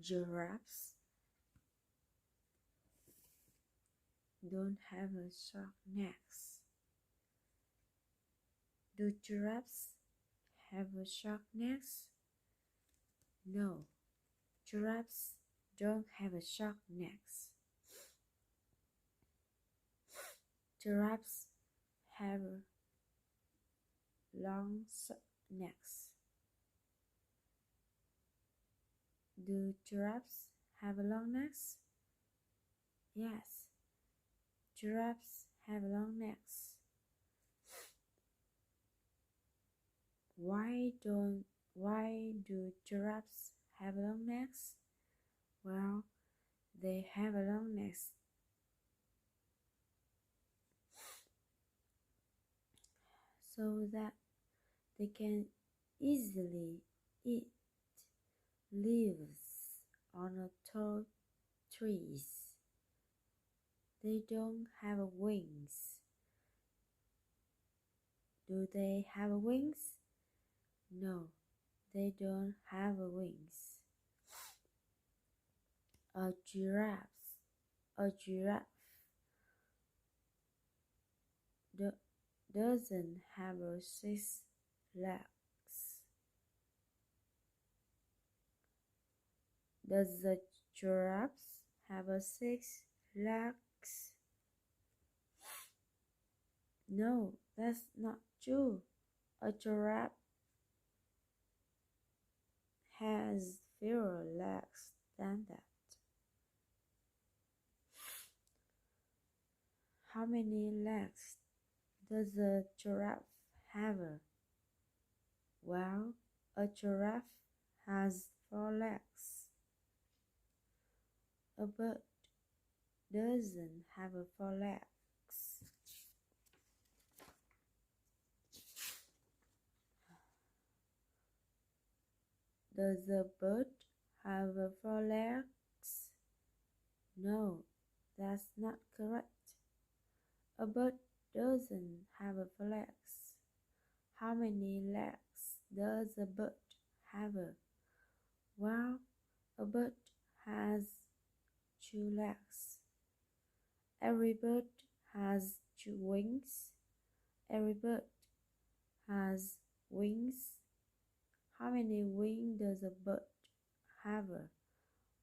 Giraffes don't have a sharp necks. Do giraffes have a sharp necks? No, giraffes don't have a sharp necks. Giraffes have long necks. Do giraffes have long necks? Yes, giraffes have long necks. Why do giraffes have long necks? Well, they have a long necks so that they can easily eat leaves on a tall trees. They don't have wings. Do they have wings? No, they don't have wings. A giraffe doesn't have 6 legs. Does the giraffe have 6 legs? No, that's not true. A giraffe has fewer legs than that. How many legs does a giraffe have? Well, a giraffe has 4 legs. A bird doesn't have 4 legs. Does a bird have 4 legs? No, that's not correct. A bird doesn't have 4 legs. How many legs does a bird have? Well, a bird has 2 legs. Every bird has 2 wings. Every bird has wings. How many wings does a bird have?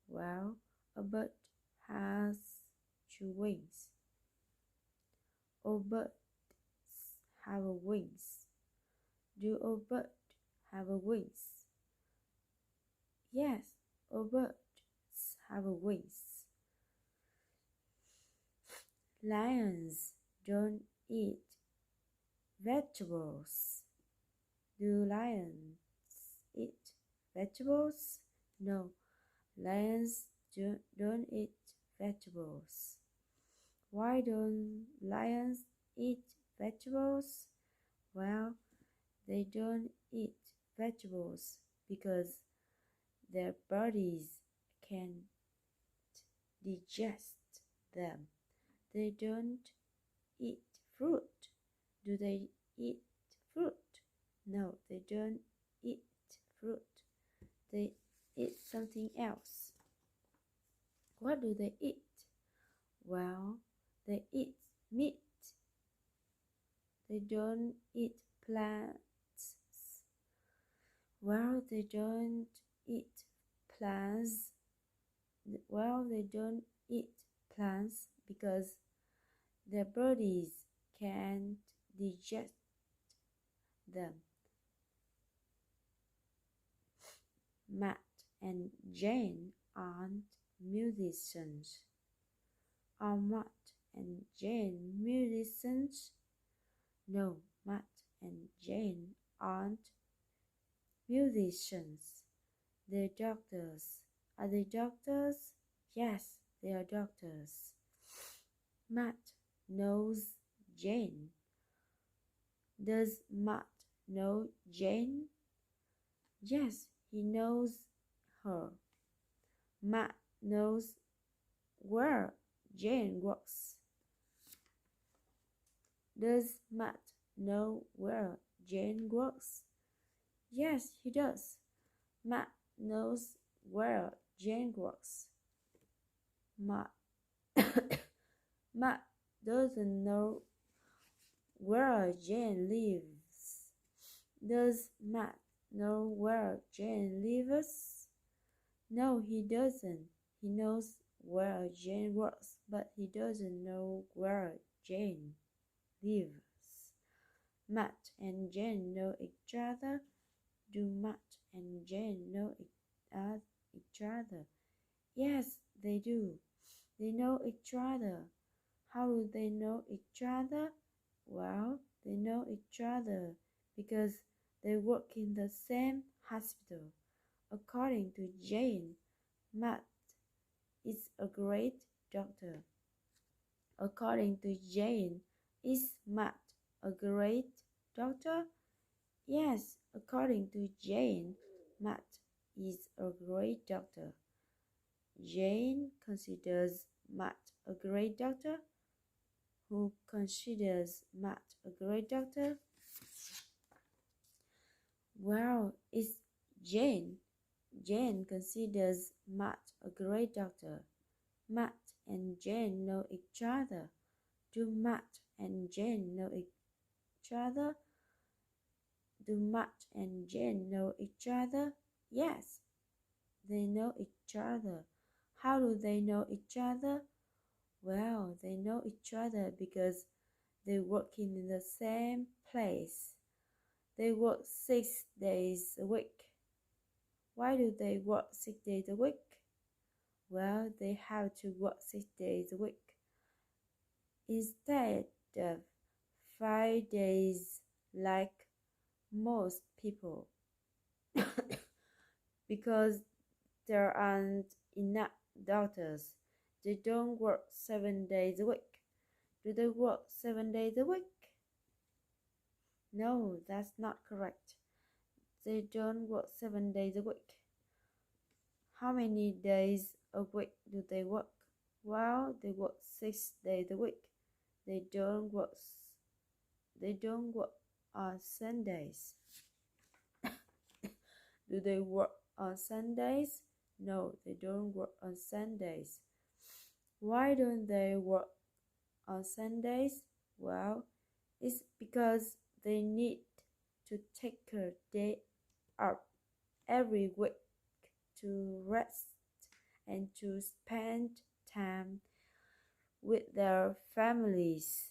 Well, a bird has 2 wings. All birds have wings. Do all birds have wings? Yes, all birds have wings. Lions don't eat vegetables. Do lions eat vegetables? No, lions don't eat vegetables. Why don't lions eat vegetables? Well, they don't eat vegetables because their bodies can't digest them. They don't eat fruit. Do they eat fruit? No, they don't eat fruit. They eat something else. What do they eat? Well, they eat meat. They don't eat plants. Well, they don't eat plants. Well, they don't eat plants because their bodies can't digest them. Matt and Jane aren't musicians. Are Matt and Jane musicians? No, Matt and Jane aren't musicians. They're doctors. Are they doctors? Yes, they are doctors. Matt knows Jane. Does Matt know Jane? Yes, he knows her. Matt knows where Jane works. Does Matt know where Jane works? Yes, he does. Matt knows where Jane works. Matt Matt doesn't know where Jane lives. Does Matt know where Jane lives? No, he doesn't. He knows where Jane works, but he doesn't know where Jane lives. Matt and Jane know each other. Do Matt and Jane know each other? Yes, they do. They know each other. How do they know each other? Well, they know each other because they work in the same hospital. According to Jane, Matt is a great doctor. According to Jane, is Matt a great doctor? Yes, according to Jane, Matt is a great doctor. Jane considers Matt a great doctor. Who considers Matt a great doctor? Well, it's Jane. Jane considers Matt a great doctor. Matt and Jane know each other. Do Matt and Jane know each other? Do Matt and Jane know each other? Yes, they know each other. How do they know each other? Well, they know each other because they work in the same place. They work 6 days a week. Why do they work 6 days a week? Well, they have to work 6 days a week instead of 5 days like most people. Because there aren't enough doctors. They don't work 7 days a week. Do they work 7 days a week? No, that's not correct. They don't work 7 days a week. How many days a week do they work? Well, they work 6 days a week. They don't work on Sundays. Do they work on Sundays? No, they don't work on Sundays. Why don't they work on Sundays? Well, it's because they need to take a day off every week to rest and to spend time with their families.